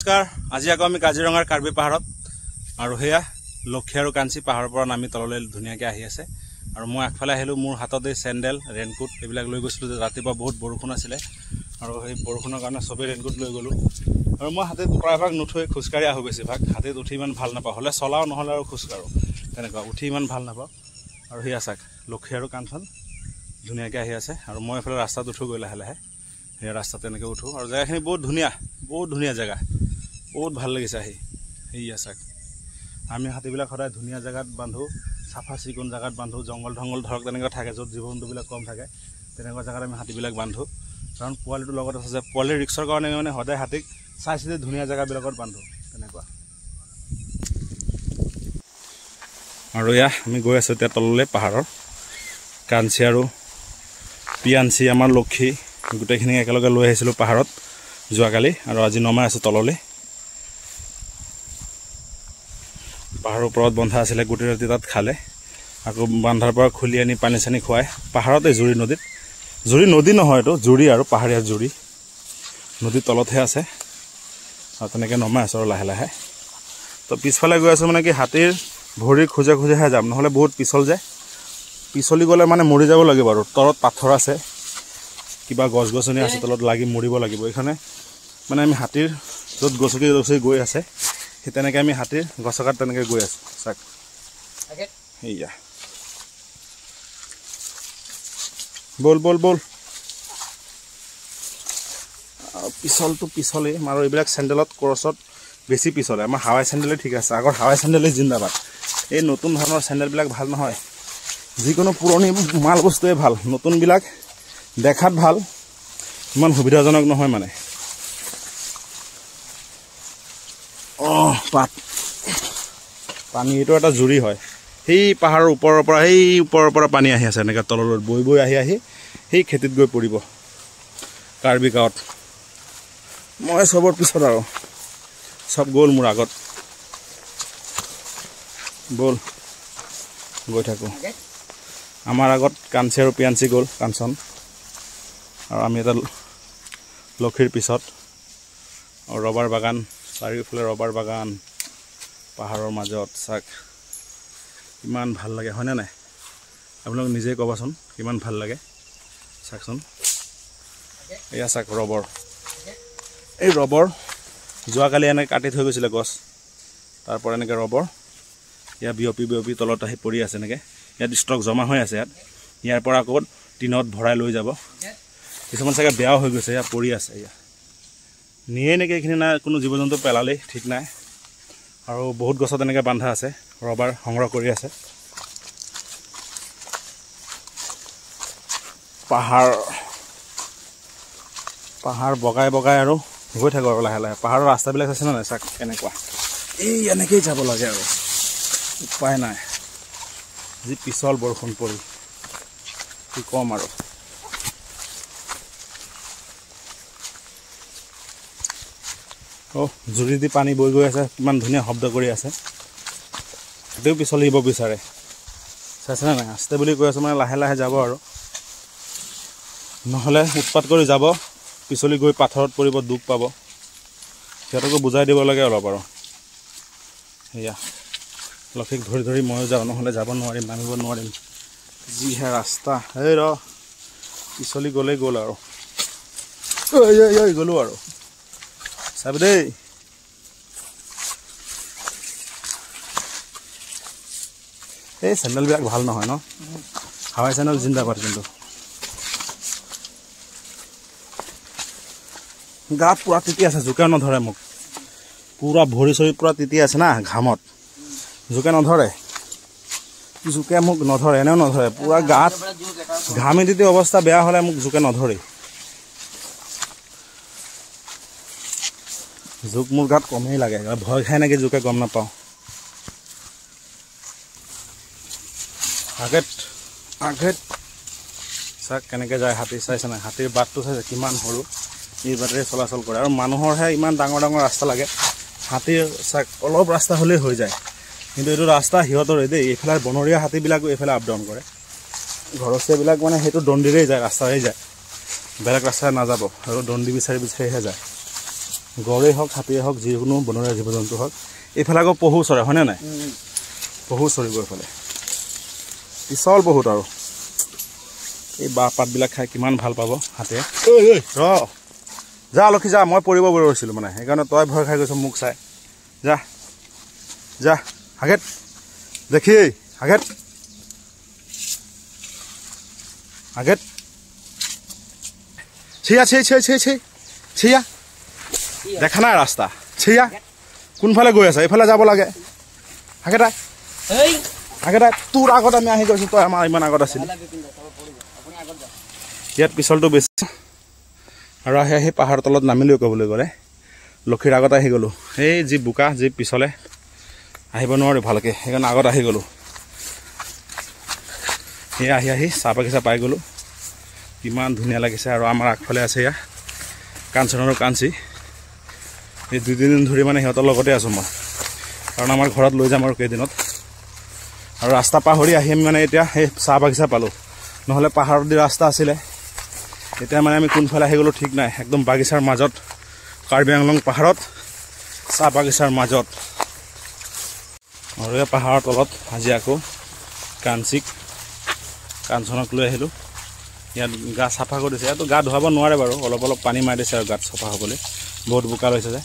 নমস্কাৰ আজি আকৌ আমি কাজিৰঙাৰ কাৰ্বি পাহাৰত আৰু হেয়া লক্ষী আৰু কাঞ্চি পাহাৰৰ পৰা নামি তললৈ ধুনীয়াকৈ আহি আছে আৰু মই আগফালে আহিলো মোৰ হাতত এই চেণ্ডেল ৰেইনকোট এইবিলাক লৈ গৈছিলো যে ৰাতিপুৱা বহুত বৰষুণ আছিলে আৰু সেই বৰষুণৰ কাৰণে সবে ৰেইনকোট লৈ গলো আৰু মই হাতে প্ৰায়ভাগ নুঠৈ খোজকাঢ়ি আহো বেছিভাগ হাতে উঠি ইমান ভাল নাপাওঁ হলে চলাও নহলে আৰু খোজকাঢ়ো তেনেকুৱা উঠি ইমান ভাল নাপাওঁ আৰু হেয়া চাক লক্ষী আৰু কাঞ্চন ধুনীয়াকৈ আহি আছে আৰু মই এফালে ৰাস্তাত উঠো গৈ লাহে লাহে সেই ৰাস্তাত তেনেকৈ উঠো আৰু জেগাখিনি বহুত ধুনীয়া জেগা বহুত ভাল লাগিছে আহি সেয়া চাক আমি হাতীবিলাক সদায় ধুনীয়া জেগাত বান্ধো চাফা চিকুণ জেগাত বান্ধো জংঘল ধৰক তেনেকুৱা থাকে য'ত জীৱ জন্তুবিলাক কম থাকে তেনেকুৱা জেগাত আমি হাতীবিলাক বান্ধো কাৰণ পোৱালিটোৰ লগত আছে যে পোৱালিৰ ৰিক্সৰ কাৰণে মানে সদায় হাতীক চাই চিতি ধুনীয়া জেগাবিলাকত বান্ধো তেনেকুৱা আৰু এয়া আমি গৈ আছোঁ এতিয়া তললৈ পাহাৰৰ কাঞ্চি আৰু পিয়াঞ্চি আমাৰ লক্ষী গোটেইখিনি একেলগে লৈ আহিছিলোঁ পাহাৰত যোৱাকালি আৰু আজি নমাই আছোঁ তললৈ পাহাৰৰ ওপৰত বন্ধা আছিলে গোটেই ৰাতি তাত খালে আকৌ বান্ধাৰ পৰা খুলি আনি পানী চানি খুৱাই পাহাৰতে জুৰি নদী নহয় এইটো জুৰি আৰু পাহাৰীয়া জুৰি নদীৰ তলতহে আছে আৰু তেনেকৈ নমাই আছোঁ আৰু লাহে লাহে তো পিছফালে গৈ আছোঁ মানে কি হাতীৰ ভৰি খোজেহে যাম নহ'লে বহুত পিছল যায় পিছলি গ'লে মানে মৰি যাব লাগিব আৰু তলত পাথৰ আছে কিবা গছ গছনি আছে তলত লাগি মৰিব লাগিব এইখানে মানে আমি হাতীৰ য'ত গছকি গৈ আছে সেই তেনেকৈ আমি হাতীৰ গছকাত তেনেকৈ গৈ আছোঁ চাক সেয়া বল পিছলটো পিছলেই আৰু এইবিলাক চেণ্ডেলত ক্ৰছত বেছি পিছলে আমাৰ হাৱাই চেণ্ডেলেই ঠিক আছে আগৰ হাৱাই চেণ্ডেলেই জিন্দাবাদ এই নতুন ধৰণৰ চেণ্ডেলবিলাক ভাল নহয় যিকোনো পুৰণি মাল বস্তুৱে ভাল নতুনবিলাক দেখাত ভাল ইমান সুবিধাজনক নহয় মানে পানী এইটো এটা জুৰি হয় সেই পাহাৰৰ ওপৰৰ পৰা পানী আহি আছে এনেকৈ তললৈ বৈ আহি সেই খেতিত গৈ পৰিব কাৰ্বি গাঁৱত মই চবৰ পিছত আৰু চব গ'ল মোৰ আগত ব'ল গৈ থাকোঁ আমাৰ আগত কাঞ্চি আৰু পিয়াঞ্চি গ'ল কাঞ্চন আৰু আমি এটা লক্ষীৰ পিছত ৰবাৰ বাগান চাৰিওফালে ৰবাৰ বাগান পাহাৰৰ মাজত চাক কিমান ভাল লাগে হয়নে নাই আপোনালোক নিজেই ক'বাচোন কিমান ভাল লাগে চাকচোন এয়া চাক ৰবৰ এই ৰবৰ যোৱাকালি এনেকৈ কাটি থৈ গৈছিলে গছ তাৰ পৰা এনেকৈ ৰবৰ ইয়াত বিয়পি তলত আহি পৰি আছে এনেকৈ ইয়াত ষ্টক জমা হৈ আছে ইয়াৰ পৰা আকৌ টিনত ভৰাই লৈ যাব কিছুমান চাগে বেয়াও হৈ গৈছে ইয়াত পৰি আছে ইয়াত নিয়ে নেকি এইখিনি নাই কোনো জীৱ জন্তু পেলালেই ঠিক নাই আৰু বহুত গছত এনেকৈ বান্ধা আছে ৰবাৰ সংগ্ৰহ কৰি আছে পাহাৰ বগাই আৰু গৈ থাকোঁ আৰু লাহে লাহে পাহাৰৰ ৰাস্তাবিলাক আছে নাই চাক এনেকুৱা এই এনেকৈয়ে যাব লাগে আৰু উপায় নাই যি পিছল বৰষুণ পৰি কি কম আৰু জুৰি দি পানী বৈ গৈ আছে কিমান ধুনীয়া শব্দ কৰি আছে সেইটোও পিছলিব বিচাৰে চাইছেনে নাই আস্তে বুলি কৈ আছোঁ মানে লাহে লাহে যাব আৰু নহ'লে উৎপাত কৰি যাব পিছলি গৈ পাথৰত পৰিব দুখ পাব সিহঁতকো বুজাই দিব লাগে অলপ আৰু সেয়া লক্ষীক ধৰি ময়ো যাওঁ নহ'লে যাব নোৱাৰিম নামিব নোৱাৰিম যিহে ৰাস্তা এই পিছলি গ'লেই গ'ল আৰু গ'লোঁ আৰু চাবি দেই এই চেণ্ডেলবিলাক ভাল নহয় ন হাৱাই চেণ্ডেল জিন্দাবাদ কিন্তু গাত পূৰা তিতি আছে জোকে নধৰে মোক পূৰা ভৰি চৰি পূৰা তিতি আছে না ঘামত জোকে নধৰে জোকে মোক নধৰে এনেও নধৰে পূৰা গাত ঘামি তিতি অৱস্থা বেয়া হ'লে মোক জোকে নধৰে জোক মোৰ গাত কমেই লাগে ভয় খাই নেকি জোকে গম নাপাওঁ আগেত চাক কেনেকৈ যায় হাতী চাইছে নাই হাতীৰ বাটটো চাইছে কিমান সৰু এই বাটেৰে চলাচল কৰে আৰু মানুহৰহে ইমান ডাঙৰ ৰাস্তা লাগে হাতীৰ চাক অলপ ৰাস্তা হ'লেই হৈ যায় কিন্তু এইটো ৰাস্তা সিহঁতৰে দেই এইফালে বনৰীয়া হাতীবিলাকো এইফালে আপ ডাউন কৰে ঘৰচীয়াবিলাক মানে সেইটো দণ্ডিৰেই যায় ৰাস্তাৰেই যায় বেলেগ ৰাস্তাৰে নাযাব আৰু দণ্ডি বিচাৰিহে যায় গড়েই হওক হাতীয়ে হওক যিকোনো বনৰীয়া জীৱ জন্তু হওক এইফালে আকৌ পহু চৰে হয়নে নাই পহু চৰিব এইফালে পিছল বহুত আৰু এই বাঁহ পাতবিলাক খাই কিমান ভাল পাব হাতীয়ে ৰ যা লক্ষী যা মই পৰিব ৰৈছিলোঁ মানে সেইকাৰণে তই ভয় খাই গৈছ মোক চাই যা যা হাগেত দেখি হাগেত হাগেত ছিয়া ছিয়া দেখা নাই ৰাস্তা ছিয়া কোনফালে গৈ আছে এইফালে যাব লাগে হাগেতাই হাগেতাই তোৰ আগত আমি আহি গৈছোঁ তই আমাৰ ইমান আগত আছিলি ইয়াত পিছলটো বেছি আৰু আহি পাহাৰৰ তলত নামিলেও ক'বলৈ গ'লে লক্ষীৰ আগত আহি গ'লোঁ এই যি বোকা যি পিছলে আহিব নোৱাৰি ভালকৈ সেইকাৰণে আগত আহি গ'লোঁ সেয়া আহি চাহ বাগিচা পাই গ'লোঁ কিমান ধুনীয়া লাগিছে আৰু আমাৰ আগফালে আছে এয়া কাঞ্চন আৰু কাঞ্চি এই 2 দিন ধৰি মানে সিহঁতৰ লগতে আছোঁ মই কাৰণ আমাৰ ঘৰত লৈ যাম আৰু কেইদিনত আৰু ৰাস্তা পাহৰি আহি আমি মানে এতিয়া সেই চাহ বাগিচা পালোঁ নহ'লে পাহাৰৰ দি ৰাস্তা আছিলে এতিয়া মানে আমি কোনফালে আহি গ'লোঁ ঠিক নাই একদম বাগিচাৰ মাজত কাৰ্বি আংলং পাহাৰত চাহ বাগিচাৰ মাজত আৰু এই পাহাৰৰ তলত আজি আকৌ কাঞ্চনক লৈ আহিলোঁ ইয়াত গা চাফা কৰি দিছে ইয়াতো গা ধুৱাব নোৱাৰে বাৰু অলপ পানী মাৰি দিছে আৰু গাত চাফা হ'বলৈ বহুত বোকা লৈছে যে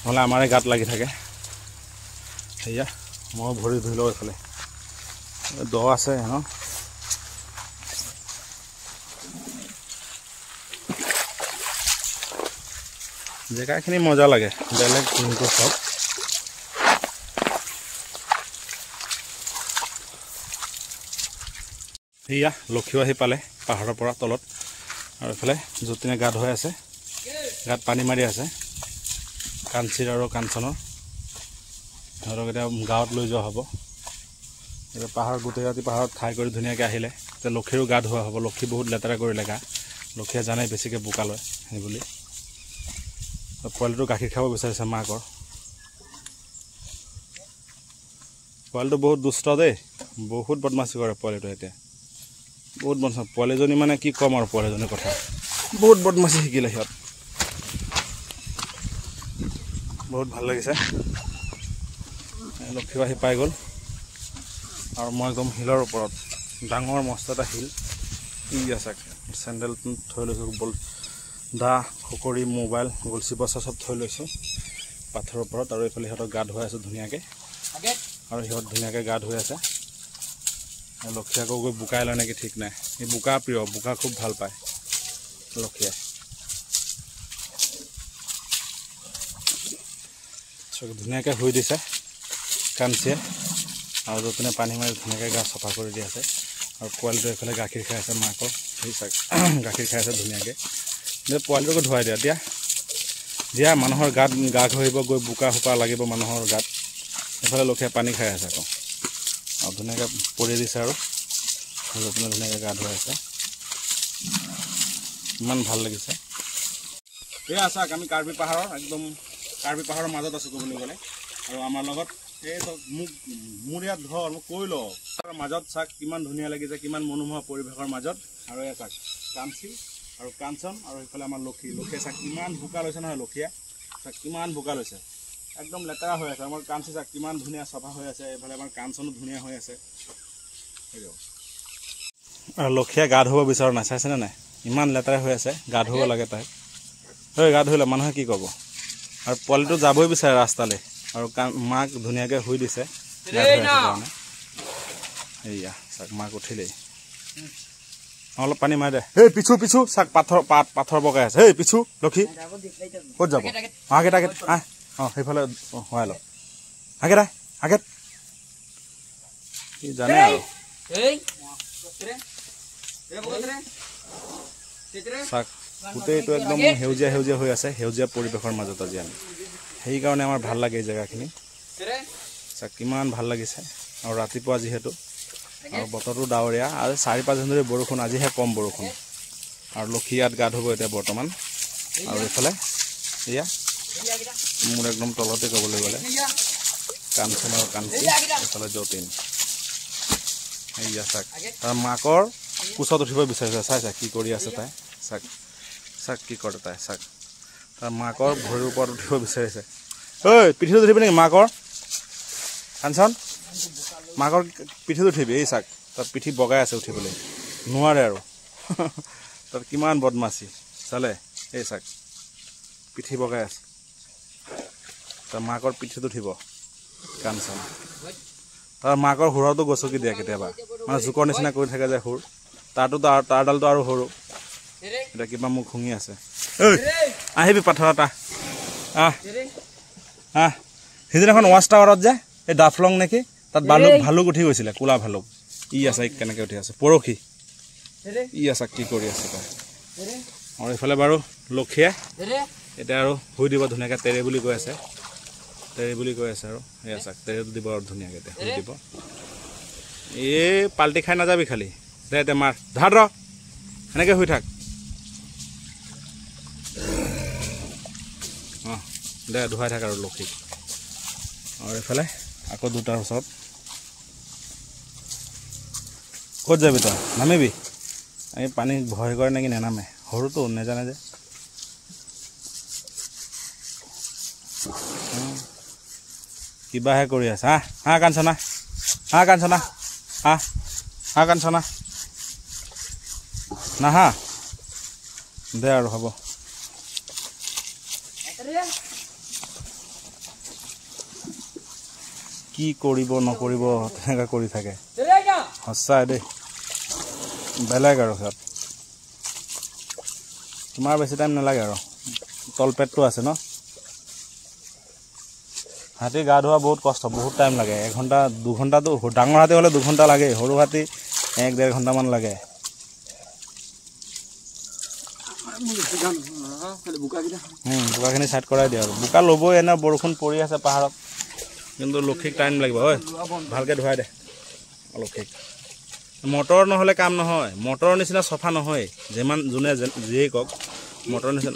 নহ'লে আমাৰে গাত লাগি থাকে সেয়া মই ভৰি ধুই লওঁ এইফালে দ আছে ন জেগাখিনি মজা লাগে বেলেগ কিন্তু চব সেয়া লক্ষীও আহি পালে পাহাৰৰ পৰা তলত আৰু এইফালে যতীনে গা ধুৱাই আছে গাত পানী মাৰি আছে কাঞ্চিৰ আৰু কাঞ্চনৰ সিহঁতক এতিয়া গাঁৱত লৈ যোৱা হ'ব এতিয়া পাহাৰ গোটেই ৰাতি পাহাৰত খাই কৰি ধুনীয়াকৈ আহিলে এতিয়া লক্ষীৰো গা ধোৱা হ'ব লক্ষী বহুত লেতেৰা কৰিলে গা লক্ষীয়ে জানে বেছিকৈ বোকা লয় সেইবুলি পোৱালিটো গাখীৰ খাব বিচাৰিছে মাকৰ পোৱালিটো বহুত দুষ্ট দেই বহুত বদমাচি কৰে পোৱালিটো এতিয়া বহুত বদমাচি পোৱালিজনী মানে কি ক'ম আৰু পোৱালিজনীৰ কথা বহুত বদমাচি শিকিলে সিহঁত বহুত ভাল লাগিছে লক্ষীও আহি পাই গ'ল আৰু মই একদম শিলৰ ওপৰত ডাঙৰ মস্ত এটা শিল কি আছে চেণ্ডেল থৈ লৈছোঁ বল দা খকৰি মোবাইল গলচি বচা চব থৈ লৈছোঁ পাথৰৰ ওপৰত আৰু এইফালে সিহঁতক গা ধুৱাই আছোঁ ধুনীয়াকৈ আৰু সিহঁত ধুনীয়াকৈ গা ধুই আছে লক্ষী আকৌ গৈ বোকাই লয় নেকি ঠিক নাই এই বোকা প্ৰিয় বোকা খুব ভাল পায় লক্ষীয়ে ধুনীয়াকৈ শুই দিছে কাঞ্চিয়ে আৰু যতীনে পানী মাৰি ধুনীয়াকৈ গা চাফা কৰি দি আছে আৰু পোৱালিটো এইফালে গাখীৰ খাই আছে মাকৰ সেই চাগ গাখীৰ খাই আছে ধুনীয়াকৈ পোৱালিটোকো ধুৱাই দিয়া মানুহৰ গাত গা ঘঁহিব গৈ বোকা সোপা লাগিব মানুহৰ গাত এইফালে লক্ষীয়ে পানী খাই আছে আকৌ আৰু ধুনীয়াকৈ পৰি দিছে আৰু যতীনে ধুনীয়াকৈ গা ধুৱাই আছে ইমান ভাল লাগিছে এয়া চাওক আমি কাৰ্বি পাহাৰৰ একদম কাৰ্বি পাহাৰৰ মাজত আছোঁ ক'বলৈ গ'লে আৰু আমাৰ লগত এই মোৰ ইয়াত ঘৰ মই কৈ লওঁ তাৰ মাজত চাওক কিমান ধুনীয়া লাগিছে কিমান মনোমোহা পৰিৱেশৰ মাজত আৰু এয়া চাওক কাঞ্চি আৰু কাঞ্চন আৰু এইফালে আমাৰ লক্ষীয়ে চাওক কিমান বোকা লৈছে নহয় লক্ষীয়ে চাওক কিমান বোকা লৈছে একদম লেতেৰা হৈ আছে আমাৰ কাঞ্চি চাওক কিমান ধুনীয়া চাফা হৈ আছে এইফালে আমাৰ কাঞ্চনো ধুনীয়া হৈ আছে আৰু লক্ষীয়ে গা ধুব বিচৰা নাই চাইছেনে নাই ইমান লেতেৰা হৈ আছে গা ধুব লাগে তাই গা ধুলে মানুহে কি ক'ব আৰু পোৱালিটো যাবই বিচাৰে ৰাস্তালৈ আৰু মাক ধুনীয়াকৈ শুই দিছে কাৰণে সেয়া চাক মাক উঠিলেই অলপ পানী মাৰি দে এই পিছু চাক পাথৰ বগাই আছে এই পিছু লক্ষী ক'ত যাব আগেত আহ অঁ সেইফালে হোৱাই ল আগেত কি জানে আৰু চাক গোটেইটো একদম সেউজীয়া হৈ আছে সেউজীয়া পৰিৱেশৰ মাজত আজি আমি সেইকাৰণে আমাৰ ভাল লাগে এই জেগাখিনি চাক কিমান ভাল লাগিছে আৰু ৰাতিপুৱা যিহেতু আৰু বতৰটো ডাৱৰীয়া আৰু 4-5 দিন ধৰি বৰষুণ আজিহে কম বৰষুণ আৰু লক্ষী ইয়াত গা ধুব এতিয়া বৰ্তমান আৰু এইফালে এয়া মোৰ একদম তলতে ক'বলৈ গ'লে কাঞ্চন আৰু কাঞ্চি এইফালে যতীন এয়া চাক তাৰ মাকৰ কোচত উঠিব বিচাৰিছে চাই কি কৰি আছে তাই চাক কি কৰে তাই চাক তাৰ মাকৰ ভৰিৰ ওপৰত উঠিব বিচাৰিছে ঐ পিঠিত উঠিবি নেকি মাকৰ কাঞ্চন মাকৰ পিঠিত উঠিবি এই চাক তাত পিঠি বগাই আছে উঠিবলৈ নোৱাৰে আৰু তাত কিমান বদমাছি চালে এই চাক পিঠি বগাই আছে তাৰ মাকৰ পিঠিত উঠিব কাঞ্চন তাৰ মাকৰ সুৰতো গছকি দিয়ে কেতিয়াবা মানে জোকৰ নিচিনা কৰি থাকে যে সুৰ তাৰ ডালটো আৰু সৰু এতিয়া কিবা মোক খুঙি আছে ঐ আহিবি পাথৰটা সিদিনাখন ৱাচ টাৱাৰত যে এই ডাফলং নেকি তাত ভালুক উঠি গৈছিলে কোলা ভালুক ই আছে কেনেকৈ উঠি আছে পৰহি ই আছে কি কৰি আছে তাই আৰু এইফালে বাৰু লক্ষীয়ে এতিয়া আৰু শুই দিব ধুনীয়াকৈ তেৰে বুলি কৈ আছে আৰু এয়া চাক তেৰেটো দিব আৰু ধুনীয়াকৈ এতিয়া শুই দিব এই পাল্টি খাই নাযাবি খালি দে মাৰ ধাৰ ৰ সেনেকৈ শুই থাক অঁ দে ধুৱাই থাক আৰু লক্ষীক আৰু এইফালে আকৌ দুটাৰ ওচৰত ক'ত যাবি তই নামিবি এই পানী ভয় কৰে নেকি নেনামে সৰুটো নেজানে যে কিবাহে কৰি আছে কাঞ্চনা কাঞ্চনা কাঞ্চনা নাহা দে আৰু হ'ব কি কৰিব নকৰিব তেনেকৈ কৰি থাকে সঁচাই দেই বেলেগ আৰু সিহঁত তোমাৰ বেছি টাইম নালাগে আৰু তলপেটটো আছে ন হাতী গা ধোৱা বহুত কষ্ট বহুত টাইম লাগে 1 ঘণ্টা 2 ঘণ্টাটো ডাঙৰ হাতী হ'লে 2 ঘণ্টা লাগে সৰু হাতী 1-1.5 ঘণ্টামান লাগে বোকাখিনি চাইড কৰাই দিয়ে আৰু বোকা ল'বই এনে বৰষুণ পৰি আছে পাহাৰত কিন্তু লক্ষীক টাইম লাগিব ঐ ভালকৈ ধুৱাই দে লক্ষীক মটৰ নহ'লে কাম নহয় মটৰৰ নিচিনা চফা নহয় যিমান যোনে যিয়েই কওক মটৰৰ নিচিনা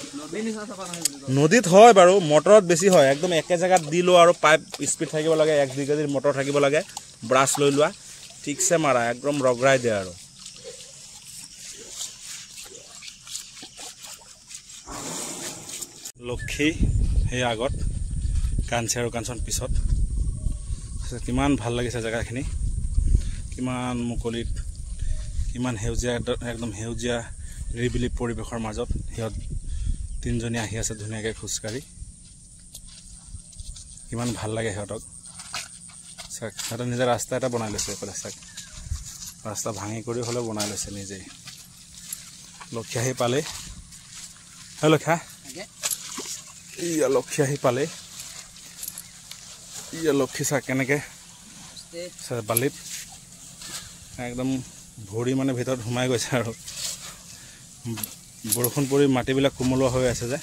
নদীত হয় বাৰু মটৰত বেছি হয় একদম একে জেগাত দি লোৱা আৰু পাইপ স্পীড থাকিব লাগে 1-2 কেজিৰ মটৰ থাকিব লাগে ব্ৰাছ লৈ লোৱা ঠিকছে মাৰা একদম ৰগৰাই দিয়ে আৰু লক্ষী সেই আগত কাঞ্চি আৰু কাঞ্চন পিছত কিমান ভাল লাগিছে জেগাখিনি কিমান মুকলিত কিমান সেউজীয়া একদম সেউজীয়া নিৰিবিলি পৰিৱেশৰ মাজত সিহঁত 3জনী আহি আছে ধুনীয়াকৈ খোজকাঢ়ি কিমান ভাল লাগে সিহঁতক চাক সিহঁতে নিজে ৰাস্তা এটা বনাই লৈছে এইফালে চাক ৰাস্তা ভাঙি কৰি হ'লেও বনাই লৈছে নিজেই লক্ষী আহি পালে লক্ষা ইয়া লক্ষী আহি পালে ইয়া লক্ষী চাক কেনেকৈ বালিত একদম ভৰি মানে ভিতৰত সোমাই গৈছে আৰু বৰষুণ পৰি মাটিবিলাক কোমলোৱা হৈ আছে যে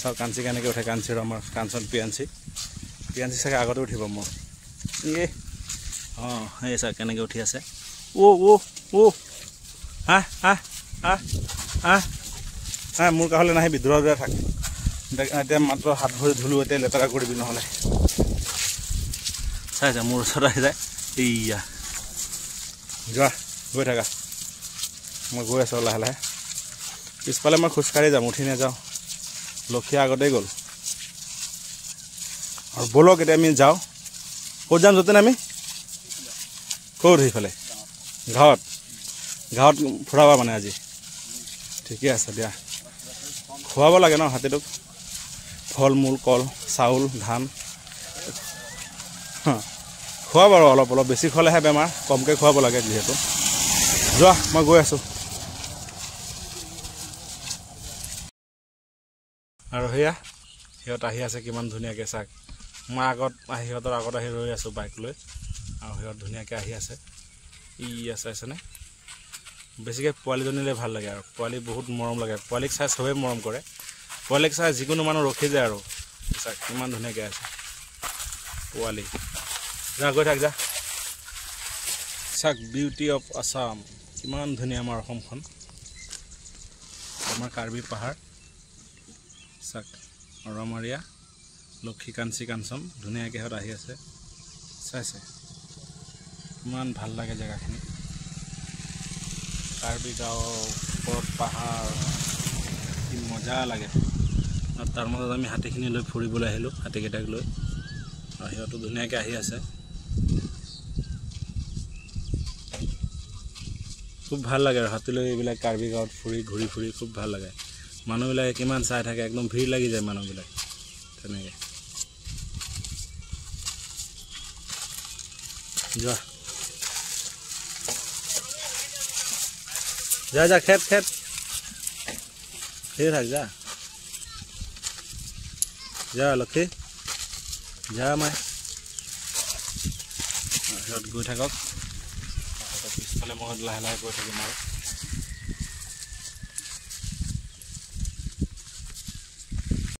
চাওক কাঞ্চি কেনেকৈ উঠে কাঞ্চিৰ আমাৰ কাঞ্চন পিয়াঞ্চি চাগে আগতে উঠিব মোৰ সেই চাওক কেনেকৈ উঠি আছে মোৰ কাষলৈ নাহিবি দূৰে দূৰে থাক এতিয়া মাত্ৰ হাত ভৰি ধুলোঁ এতিয়া লেতেৰা কৰিবি নহ'লে চাইছা মোৰ ওচৰত আহি যায় ইয়া যোৱা গৈ থাকা মই গৈ আছোঁ লাহে লাহে পিছফালে মই খোজকাঢ়ি যাম উঠি নাযাওঁ লক্ষী আগতেই গ'ল আৰু ব'লক এতিয়া আমি যাওঁ ক'ত যাম য'তে আমি ক'ত সেইফালে গাঁৱত ফুৰাবা মানে আজি ঠিকে আছে দিয়া খুৱাব লাগে ন হাতীটোক ফল মূল কল চাউল ধান খুৱাব আৰু অলপ বেছি খোৱালেহে বেমাৰ কমকৈ খুৱাব লাগে যিহেতু যোৱা মই গৈ আছোঁ আৰু সেয়া সিহঁত আহি আছে কিমান ধুনীয়াকৈ চাক মই সিহঁতৰ আগত আহি ৰৈ আছোঁ বাইক লৈ আৰু সিহঁত ধুনীয়াকৈ আহি আছে আছেনে বেছিকৈ পোৱালিজনীলৈ ভাল লাগে আৰু পোৱালি বহুত মৰম লাগে পোৱালিক চাই চবেই মৰম কৰে পোৱালিক চাই যিকোনো মানুহ ৰখি যায় আৰু চাক কিমান ধুনীয়াকৈ আছে পোৱালি যা গৈ থাক যা চাক বিউটি অফ আছাম কিমান ধুনীয়া আমাৰ অসমখন আমাৰ কাৰ্বি পাহাৰ চাক আৰু আমাৰ ইয়াত লক্ষী কাঞ্চি কাঞ্চন ধুনীয়াকৈ সিহঁত আহি আছে চাইছে ইমান ভাল লাগে জেগাখিনি কাৰ্বি গাঁও ওপৰত পাহাৰ মজা লাগে আৰু তাৰ মাজত আমি হাতীখিনি লৈ ফুৰিবলৈ আহিলোঁ হাতীকেইটাক লৈ আৰু সিহঁতো ধুনীয়াকৈ আহি আছে খুব ভাল লাগে আৰু হাতী লৈ এইবিলাক কাৰ্বি গাঁৱত ঘূৰি ফুৰি খুব ভাল লাগে মানুহবিলাকে কিমান চাই থাকে একদম ভিৰ লাগি যায় মানুহবিলাক তেনেকৈ যোৱা যা যা খেত সেই থাক যা যা লক্ষী যা মাই সিহঁত গৈ থাকক পিছফালে মই লাহে লাহে গৈ থাকিম আৰু